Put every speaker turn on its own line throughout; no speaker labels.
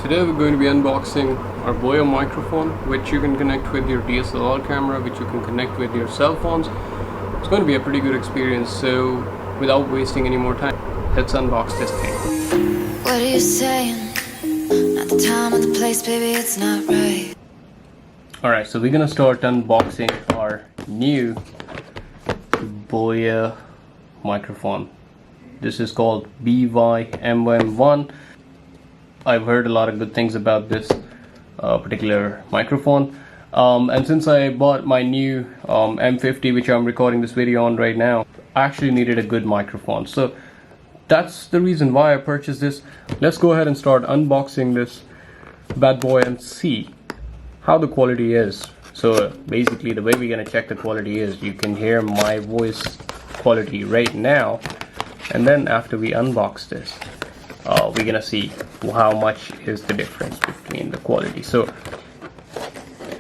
Today we're going to be unboxing our Boya microphone, which you can connect with your DSLR camera, which you can connect with your cell phones. It's going to be a pretty good experience, so without wasting any more time, let's unbox this thing.
What are you saying? Not the time or the place, baby, it's not right.
Alright, so we're gonna start unboxing our new Boya microphone. This is called BY-MM1. I've heard a lot of good things about this particular microphone, and since I bought my new M50, which I'm recording this video on right now, I actually needed a good microphone, so that's the reason why I purchased this. Let's go ahead and start unboxing this bad boy and see how the quality is. So basically the way we're gonna check the quality is you can hear my voice quality right now, and then after we unbox this, we're gonna see how much is the difference between the quality. So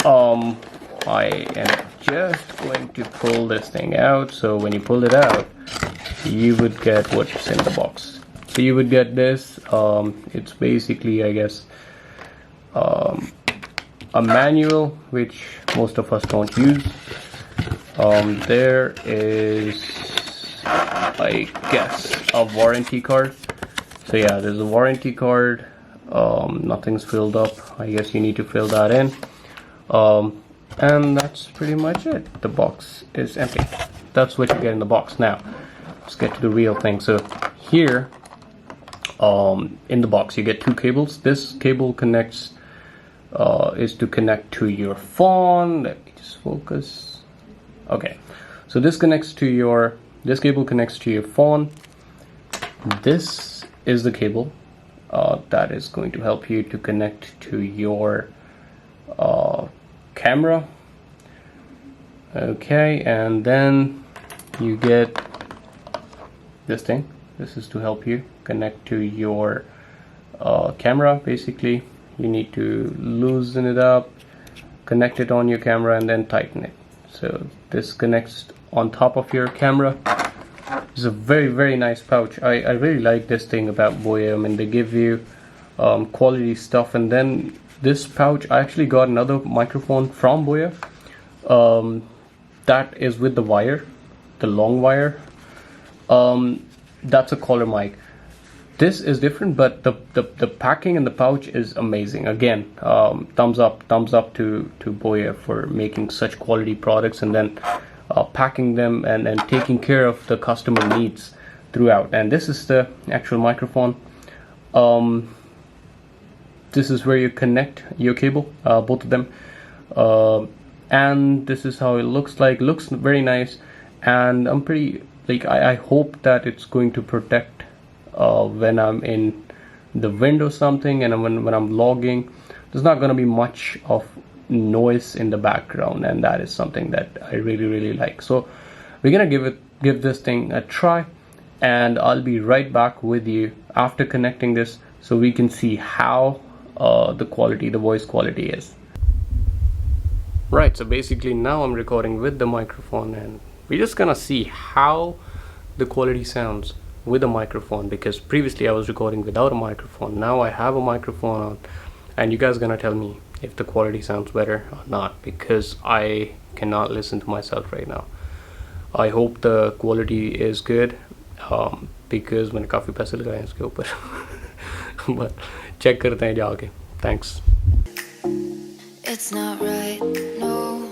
I am just going to pull this thing out. So when you pull it out, you would get what's in the box. So you would get this. It's basically, I guess, a manual, which most of us don't use. There is, I guess, a warranty card. So yeah, there's a warranty card. Nothing's filled up. I guess you need to fill that in. And that's pretty much it. The box is empty. That's what you get in the box. Now, let's get to the real thing. So here, in the box, you get two cables. This cable connects, is to connect to your phone. Let me just focus. Okay, so this cable connects to your phone. This is the cable that is going to help you to connect to your camera. Okay, and then you get this thing. This is to help you connect to your camera. Basically, you need to loosen it up, connect it on your camera, and then tighten it. So this connects on top of your camera. It's a very nice pouch. I really like this thing about Boya. I mean, they give you quality stuff. And then this pouch, I actually got another microphone from Boya that is with the wire, the long wire. That's a collar mic. This is different, but the packing and the pouch is amazing. Again, thumbs up to Boya for making such quality products, and then packing them and taking care of the customer needs throughout. And this is the actual microphone. This is where you connect your cable, both of them, and this is how it looks like. Looks very nice, and I'm pretty, like, I hope that it's going to protect when I'm in the wind or something, and when I'm logging, there's not going to be much of noise in the background, and that is something that I really like. So we're gonna give this thing a try, and I'll be right back with you after connecting this, so we can see how the voice quality is. Right, so basically now I'm recording with the microphone, and we're just gonna see how the quality sounds with a microphone, because previously I was recording without a microphone. Now I have a microphone on, and you guys are gonna tell me if the quality sounds better or not, because I cannot listen to myself right now. I hope the quality is good, because मैंने काफ़ी पैसे लगाए हैं इसके ऊपर. But check करते हैं जाके. Thanks.
It's not right, no.